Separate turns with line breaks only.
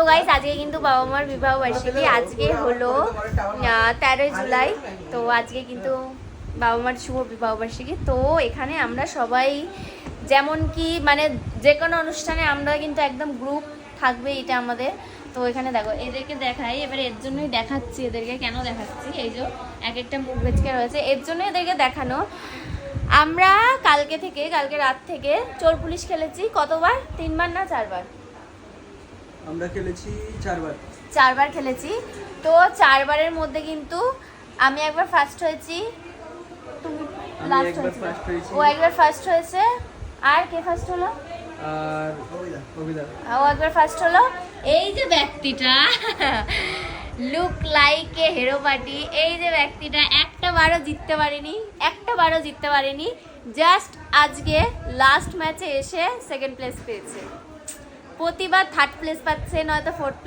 Guys আজকে কিন্তু বাবা মার বিবাহ বার্ষিকী, আজকে হলো 13 জুলাই। তো আজকে কিন্তু বাবা মার শুভ বিবাহ বার্ষিকী। তো এখানে আমরা সবাই যেমন কি মানে যে কোনো অনুষ্ঠানে আমরা কিন্তু একদম গ্রুপ থাকবে, এটা আমাদের। তো এখানে দেখো এদেরকে দেখাই, এবার এর জন্যই দেখাচ্ছি, এদেরকে কেন দেখাচ্ছি, এই যে এক একটা মুখ বেচকে রয়েছে, এর জন্য এদেরকে দেখানো। আমরা কালকে রাত থেকে চোর পুলিশ খেলেছি কতবার, 3 বার না 4 বার?
আমরা খেলেছি 4 বার।
4 বার খেলেছি। তো 4 বারের মধ্যে কিন্তু আমি একবার ফার্স্ট হয়েছি, তুমি লাস্ট হয়েছি, ও একবার ফার্স্ট হয়েছে, আর কে ফার্স্ট হলো?
আর
ও একবার ফার্স্ট হলো। এই যে ব্যক্তিটা look like a hero party, এই যে ব্যক্তিটা একটা বারও জিততে পারেনি, জাস্ট আজকে লাস্ট ম্যাচে এসে সেকেন্ড প্লেস পেয়েছে। প্রতিবার থার্ড প্লেস পাচ্ছে, নয়তো ফোর্থ প্লেস।